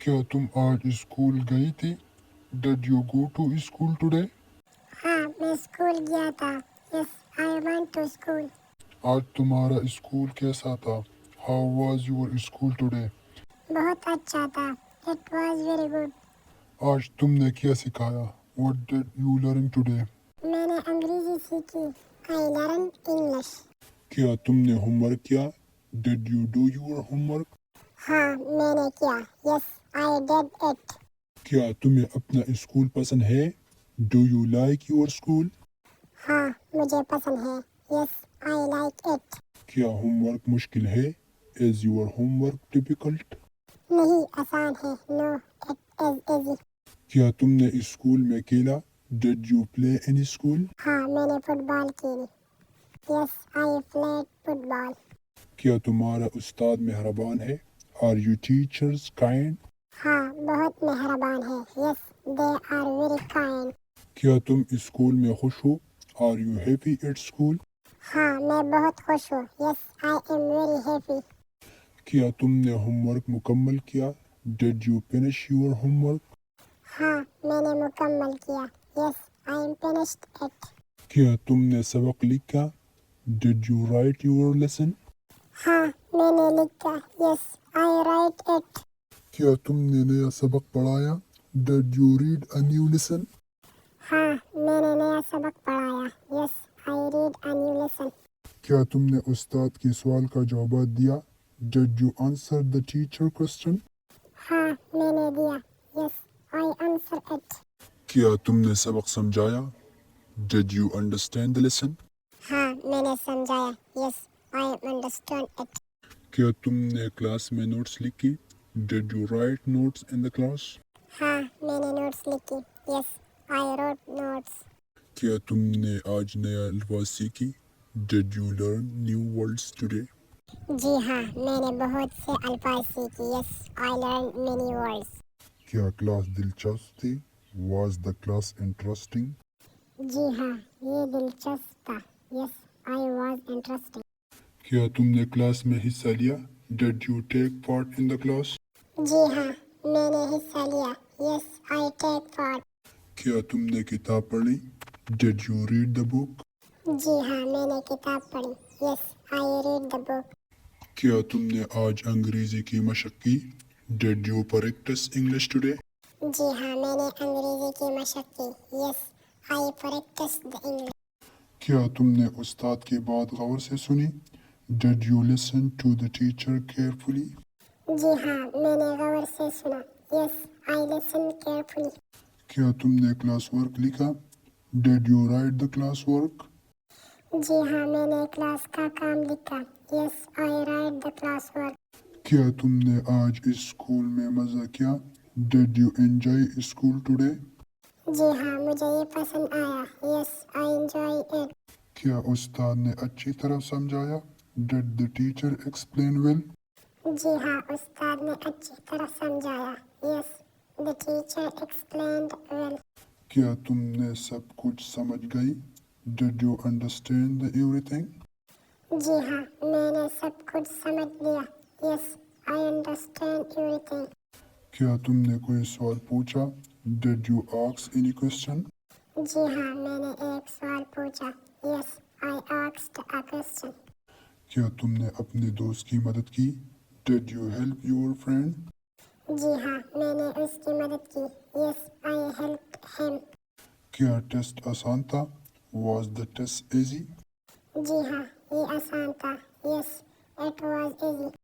کیا تم آج اسکول گئی تھی؟ Did you go to school today? ہاں میں اسکول گیا تھا. یس آئی وینٹ ٹو اسکول. آج تمہارا اسکول کیسا تھا؟ How was your school today? بہت اچھا تھا. It was very good. آج تم نے کیا سکھایا؟ What did you learn today? میں نے انگریزی سیکھی. I learn English. کیا تم نے ہوم ورک کیا؟ Did you do your homework? ہاں میں نے کیا. یس آئی ڈیڈ اٹ. کیا تمہیں اپنا اسکول پسند ہے؟ Do you like your school? ہاں مجھے پسند ہے. یس آئی لائک اٹ. کیا ہوم ورک مشکل ہے؟ Is your homework difficult? نہیں آسان ہے. نو اٹ از ایزی. کیا تم نے اسکول میں کھیلا؟ Did you play in school? ہاں میں نے فٹ بال کھیلی. یس آئی پلیڈ فٹ بال. کیا تمہارا استاد مہربان ہے؟ Are your teachers kind? ہاں بہت مہربان ہے. یس دے آر ویری کائنڈ. کیا تم اسکول میں خوش ہو؟ Are you happy at school? ہاں میں بہت خوش ہوں. یس آئی ایم ویری ہیپی. کیا تم نے ہوم ورک مکمل کیا؟ Did you finish your homework? ہاں میں نے مکمل کیا. یس آئی ایم فنشڈ اٹ. کیا تم نے سبق لکھا؟ Did you write your lesson? ہاں میں نے لکھا. یس آئی رائٹ اٹ. کیا تم نے نیا سبق پڑھایا؟ Did you read a new lesson? ہاں میں نے نیا سبق پڑھایا. Yes I read a new lesson. کیا تم نے استاد کے سوال کا جواب دیا؟ Did you answer the teacher question? ہاں میں نے دیا. یس آئی آنسر اٹ. کیا تم نے سبق سمجھایا؟ Did you understand the lesson? ہاں میں نے سمجھایا. یس آئی انڈرسٹینڈ اٹ. کیا تم نے کلاس میں نوٹس لکھی؟ Did you write notes in the class? ہاں میں نے نوٹس لکھی. یس آئی روٹ نوٹس. کیا تم نے آج نیا الفاظ سیکھی؟ Did you learn new words today? جی ہاں میں نے بہت سے الفاظ سیکھی. یس آئی لرن مینی ورڈس. کیا کلاس دلچسپ تھی؟ Was the class interesting? جی ہاں یہ دلچسپ تھا. یس آئی واز انٹرسٹنگ. کیا تم نے کلاس میں حصہ لیا؟ Did you take part in the class? جی ہاں میں نے حصہ لیا. یس آئی ٹیک پارٹ. کیا تم نے کتاب پڑھی؟ Did you read the book? جی ہاں میں نے کتاب پڑھی. یس آئی ریڈ دا بک. کیا تم نے آج انگریزی کی مشق کی؟ Did you practice English today? جی ہاں میں نے انگریزی کی مشق کی. یس آئی پریکٹس دا انگلش. کیا تم نے استاد کی بات غور سے سنی؟ Did you listen to the teacher carefully? جی ہاں میں نے غور سے سنا. یس آئی لسن کیئرفلی. کیا تم نے کلاس ورک لکھا؟ Did you write the class work? جی ہاں میں نے کلاس کا کام لکھا. یس آئی رائٹ دا کلاس ورک. کیا تم نے آج اسکول میں مزہ کیا؟ Did you enjoy school today? جی ہاں مجھے یہ پسند آیا. یس آئی انجوائے اٹ. کیا استاد نے اچھی طرح سمجھایا؟ Did the teacher explain well? جی ہاں استاد نے اچھی طرح سمجھایا. یس دا ٹیچر ایکسپلینڈ ویل. کیا تم نے سب کچھ سمجھ گئی؟ Did you understand everything? جی ہاں میں نے سب کچھ سمجھ لیا. یس آئی انڈرسٹینڈ ایوری تھنگ. کیا تم نے کوئی سوال پوچھا؟ Did you ask any question? جی ہاں میں نے ایک سوال پوچھا. یس آئی آسکڈ اے کوسچن. کیا تم نے اپنے دوست کی مدد کی؟ Did you help your friend? جی ہاں میں نے اس کی مدد کی. یس آئی ہیلپڈ ہم. کیا ٹیسٹ آسان تھا؟ Was the test easy? جی ہاں یہ آسان تھا. Yes it was easy.